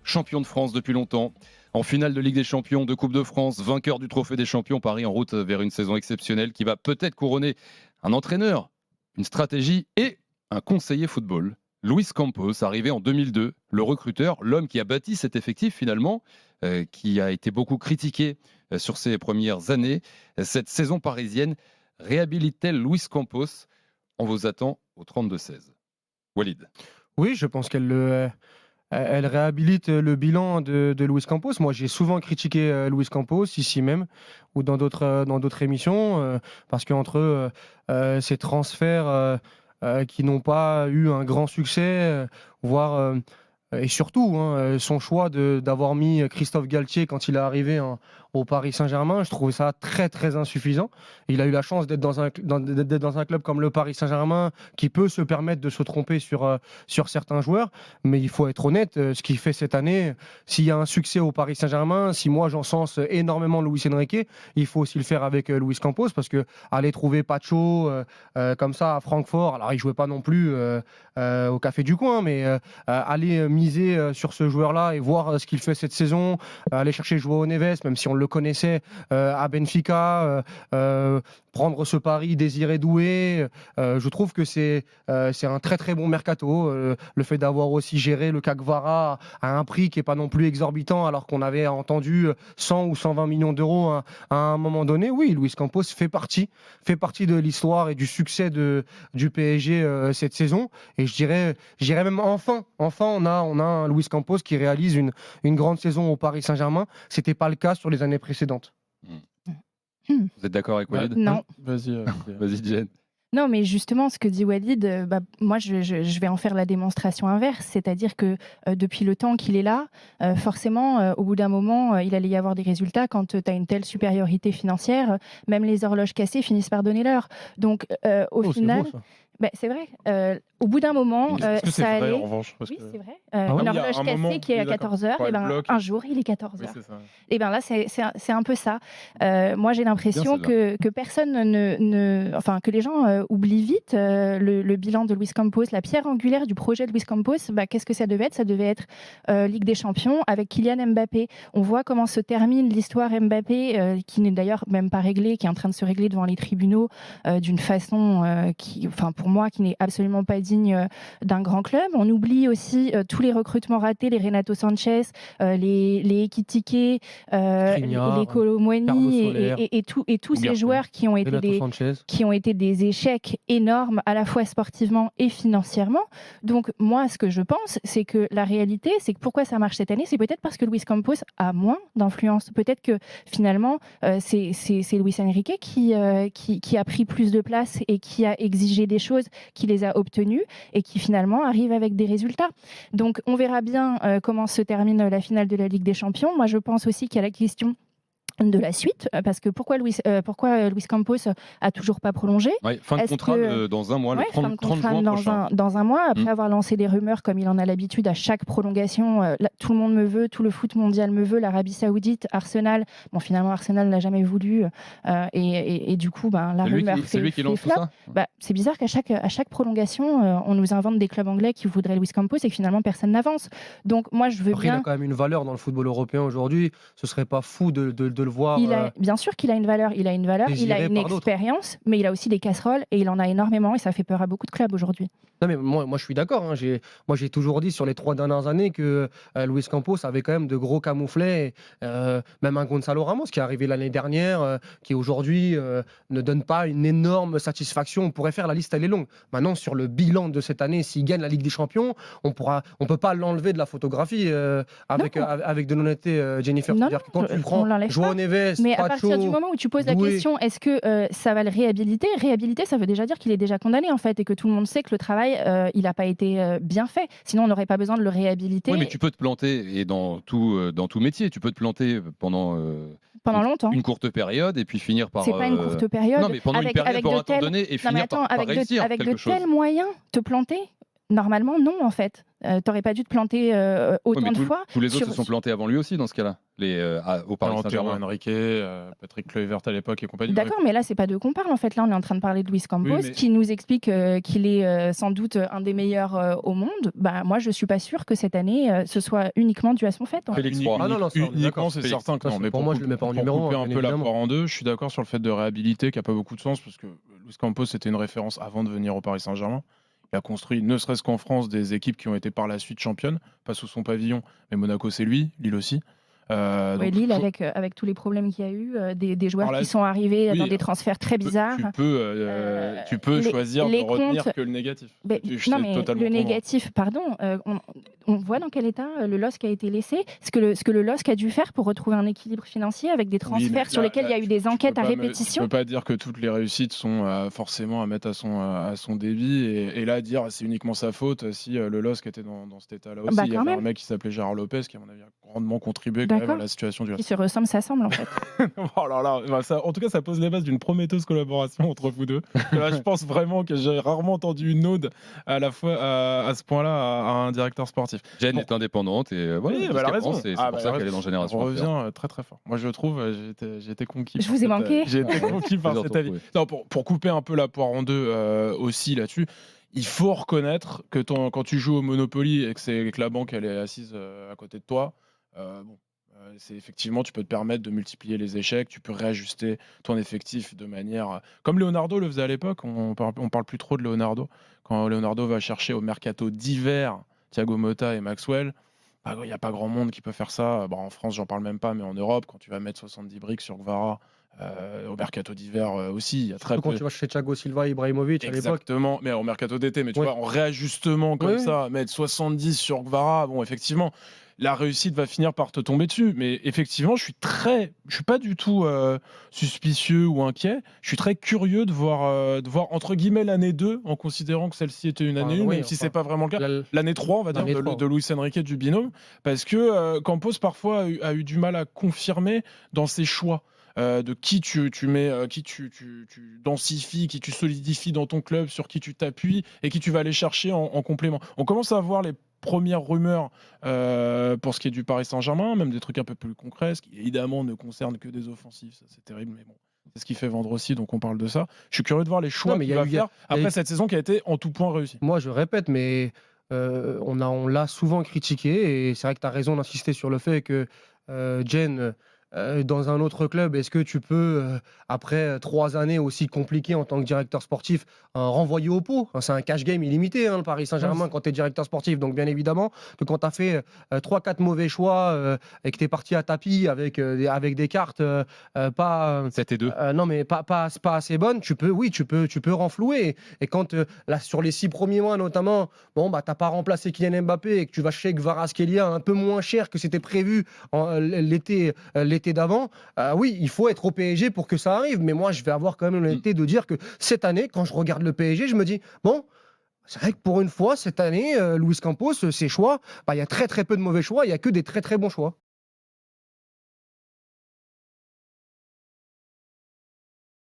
champion de France depuis longtemps, en finale de Ligue des Champions, de Coupe de France, vainqueur du Trophée des Champions, Paris en route vers une saison exceptionnelle qui va peut-être couronner un entraîneur, une stratégie et un conseiller football. Luis Campos, arrivé en 2002, le recruteur, l'homme qui a bâti cet effectif finalement, qui a été beaucoup critiqué sur ses premières années. Cette saison parisienne réhabilite-t-elle Luis Campos? On vous attend au 32-16. Walid. Oui, je pense elle réhabilite le bilan de Luis Campos. Moi, j'ai souvent critiqué Luis Campos, ici même, ou dans d'autres émissions, parce qu'entre ces transferts qui n'ont pas eu un grand succès, voire et surtout son choix d'avoir mis Christophe Galtier quand il est arrivé au Paris Saint-Germain, je trouve ça très très insuffisant. Il a eu la chance d'être dans un club comme le Paris Saint-Germain qui peut se permettre de se tromper sur certains joueurs, mais il faut être honnête, ce qu'il fait cette année, s'il y a un succès au Paris Saint-Germain, si moi j'encense énormément Luis Enrique, il faut aussi le faire avec Luis Campos, parce que aller trouver Pacho comme ça à Francfort, alors il jouait pas non plus au Café du Coin, mais aller miser sur ce joueur-là et voir ce qu'il fait cette saison, aller chercher João Neves, même si on le connaissait à Benfica, prendre ce pari Désiré Doué, je trouve que c'est un très très bon mercato. Le fait d'avoir aussi géré le CAC Vara à un prix qui n'est pas non plus exorbitant, alors qu'on avait entendu 100 ou 120 millions d'euros à un moment donné, oui, Luis Campos fait partie de l'histoire et du succès du PSG cette saison. Et je dirais même enfin on a un Luis Campos qui réalise une grande saison au Paris Saint-Germain. C'était pas le cas sur les années précédentes. Vous êtes d'accord avec Walid? Non. Vas-y, Jen. Non, mais justement, ce que dit Walid, moi, je vais en faire la démonstration inverse. C'est-à-dire que depuis le temps qu'il est là, forcément, au bout d'un moment, il allait y avoir des résultats. Quand tu as une telle supériorité financière, même les horloges cassées finissent par donner l'heure. Donc, au final... C'est beau, ça. C'est vrai. Au bout d'un moment, Est-ce que c'est ça vrai allait... en revanche Oui, c'est vrai. oui, Une il y a horloge un moment, cassée qui est à oui, d'accord. 14h, Quand et elle bloque. un jour, il est 14h. Oui, c'est ça. Et bien là, c'est un peu ça. Moi, j'ai l'impression Bien, celle-là. que personne enfin, que les gens oublient vite le bilan de Luis Campos, la pierre angulaire du projet de Luis Campos. Qu'est-ce que ça devait être? Ça devait être Ligue des Champions avec Kylian Mbappé. On voit comment se termine l'histoire Mbappé, qui n'est d'ailleurs même pas réglée, qui est en train de se régler devant les tribunaux d'une façon qui, enfin, pour moi, qui n'est absolument pas digne d'un grand club. On oublie aussi tous les recrutements ratés, les Renato Sanchez, les Ekitike, les Kolo Muani et tous ces joueurs qui ont été des échecs énormes à la fois sportivement et financièrement. Donc moi, ce que je pense, c'est que la réalité, c'est que pourquoi ça marche cette année, c'est peut-être parce que Luis Campos a moins d'influence. Peut-être que finalement, c'est Luis Enrique qui a pris plus de place et qui a exigé des choses, qui les a obtenues et qui finalement arrive avec des résultats. Donc on verra bien comment se termine la finale de la Ligue des Champions. Moi, je pense aussi qu'il y a la question de la suite, parce que pourquoi Luis Campos a toujours pas prolongé? Fin de contrat dans un mois, le 30 juin prochain. Dans un mois, après avoir lancé des rumeurs comme il en a l'habitude à chaque prolongation, tout le monde me veut, tout le foot mondial me veut, l'Arabie Saoudite, Arsenal. Bon, finalement, Arsenal n'a jamais voulu, et du coup, la rumeur c'est lui qui lance tout ça. C'est bizarre qu'à chaque prolongation, on nous invente des clubs anglais qui voudraient Luis Campos et que finalement personne n'avance. Donc moi, je veux Après, bien. il a quand même une valeur dans le football européen aujourd'hui. Ce serait pas fou de le voir. Bien sûr qu'il a une valeur, il a une expérience, mais il a aussi des casseroles et il en a énormément et ça fait peur à beaucoup de clubs aujourd'hui. Non mais moi je suis d'accord. J'ai toujours dit sur les 3 dernières années que Luis Campos avait quand même de gros camouflets. Même un Gonzalo Ramos qui est arrivé l'année dernière, qui aujourd'hui ne donne pas une énorme satisfaction. On pourrait faire la liste, elle est longue. Maintenant sur le bilan de cette année, s'il gagne la Ligue des Champions, on peut pas l'enlever de la photographie avec de l'honnêteté, Jennifer. C'est-à-dire que quand tu prends João Neves, mais Pacho, à partir du moment où tu poses la question, est-ce que ça va le réhabiliter? Réhabiliter, ça veut déjà dire qu'il est déjà condamné en fait et que tout le monde sait que le travail il n'a pas été bien fait. Sinon, on n'aurait pas besoin de le réhabiliter. Oui, mais tu peux te planter et dans tout métier, tu peux te planter pendant longtemps. Une courte période et puis finir par. C'est pas une courte période. Non, mais pendant une période pour un temps donné et finir par réussir avec quelque chose. Avec de tels moyens, te planter? Normalement, non, en fait. T'aurais pas dû te planter Ouais, autant mais de fois. tous les autres sur- se sont plantés avant lui aussi dans ce cas-là, au Paris Antero Saint-Germain. Henrique, Patrick Kluivert à l'époque et compagnie. D'accord, mais là, c'est pas d'eux qu'on parle. En fait, là, on est en train de parler de Luis Campos, mais- qui nous explique qu'il est sans doute un des meilleurs au monde. Bah, moi, je suis pas sûre que cette année, ce soit uniquement dû à son fait. En fait. Félix Roy. Ah non, ça, on est Uniquement, d'accord. c'est Félix. certain que Ça, non. Mais pour moi, je le mets pas en numéro couper un, un bien peu la évidemment. poire en deux, je suis d'accord sur le fait de réhabiliter qui a pas beaucoup de sens parce que Luis Campos c'était une référence avant de venir au Paris Saint-Germain. Il a construit, ne serait-ce qu'en France, des équipes qui ont été par la suite championnes, pas sous son pavillon, mais Monaco c'est lui, Lille aussi. Ouais, Donc, Lille, faut- avec tous les problèmes qu'il y a eu, des joueurs Par la- qui sont arrivés Oui, dans des transferts très bizarres. tu peux les- choisir les de retenir comptes- que le négatif. Ben, Je non, sais mais totalement le ton droit. négatif, pardon, on voit dans quel état le LOSC a été laissé. Ce que le LOSC a dû faire pour retrouver un équilibre financier avec des Oui, mais transferts sur là- lesquels il y a là, eu des enquêtes à Tu répétition. peux pas dire que toutes les réussites sont forcément à mettre à son débit et là dire c'est uniquement sa faute si le LOSC était dans cet état-là aussi. Bah, Il y quand avait un même. mec qui s'appelait Gérard Lopez qui à mon avis a grandement contribué quand même à D'accord. la situation du Qui se ressemblent, s'assemblent en fait. Oh là là, bah ça, en tout cas, ça pose les bases d'une prometteuse collaboration entre vous deux. Là, je pense vraiment que j'ai rarement entendu une ode à la fois à ce point-là à un directeur sportif. Jen Bon. est indépendante et voilà, Oui, elle dit bah, ce elle a qu'elle raison. pense, et c'est Ah, pour bah, ça elle a qu'elle est dans On Génération After. revient très très fort. Moi, je trouve, j'ai été conquis. Je par vous ai cette- manqué. J'ai été conquis par Plaisir de cet te avis. retrouver. Non, pour couper un peu la poire en deux aussi là-dessus, il faut reconnaître que quand tu joues au Monopoly et que la banque elle est assise à côté de toi, bon, c'est effectivement tu peux te permettre de multiplier les échecs, tu peux réajuster ton effectif de manière comme Leonardo le faisait à l'époque. On parle plus trop de Leonardo. Quand Leonardo va chercher au mercato d'hiver Thiago Motta et Maxwell. Il n'y a pas grand monde qui peut faire ça. Bon, en France, j'en parle même pas, mais en Europe, quand tu vas mettre 70 briques sur Gvara, au mercato d'hiver aussi, il y a très Surtout quand peu. tu vas chez Thiago Silva, Ibrahimovic à l'époque. Exactement, mais au mercato d'été, mais tu Ouais. vois, en réajustement comme Oui, ça, mettre 70 sur Gvara, bon, effectivement, la réussite va finir par te tomber dessus. Mais effectivement, je suis pas du tout suspicieux ou inquiet. Je suis très curieux de voir entre guillemets l'année 2, en considérant que celle-ci était une année 1, oui, même si enfin, c'est pas vraiment le cas. Là, L'année 3, on va dire, L'année de 3, Luis Enrique du binôme, parce que Campos parfois a eu du mal à confirmer dans ses choix. De qui tu mets, qui tu densifies, qui tu solidifies dans ton club, sur qui tu t'appuies et qui tu vas aller chercher en complément. On commence à voir les premières rumeurs pour ce qui est du Paris Saint-Germain, même des trucs un peu plus concrets, ce qui évidemment ne concerne que des offensifs, ça c'est terrible, mais bon. C'est ce qui fait vendre aussi, donc on parle de ça. Je suis curieux de voir les choix Non, mais qu'il il y a va eu- il y a- faire il y a après eu- cette saison qui a été en tout point réussie. Moi, je répète, mais on l'a souvent critiqué et c'est vrai que tu as raison d'insister sur le fait que Jen, dans un autre club, est-ce que tu peux, après 3 années aussi compliquées en tant que directeur sportif, renvoyer au pot? C'est un cash game illimité, le Paris Saint-Germain, quand tu es directeur sportif. Donc, bien évidemment, que quand tu as fait 3-4 mauvais choix et que tu es parti à tapis avec des cartes pas. 7 et 2. Non, mais pas assez bonne, tu peux renflouer. Et quand, là, sur les 6 premiers mois notamment, bon, bah, t'as pas remplacé Kylian Mbappé et que tu vas chez Kvaratskhelia un peu moins cher que c'était prévu l'été d'avant, oui, il faut être au PSG pour que ça arrive. Mais moi, je vais avoir quand même l'honnêteté de dire que cette année, quand je regarde le PSG, je me dis, bon, c'est vrai que pour une fois, cette année, Luis Campos, ses choix, bah, il y a très très peu de mauvais choix, il y a que des très très bons choix.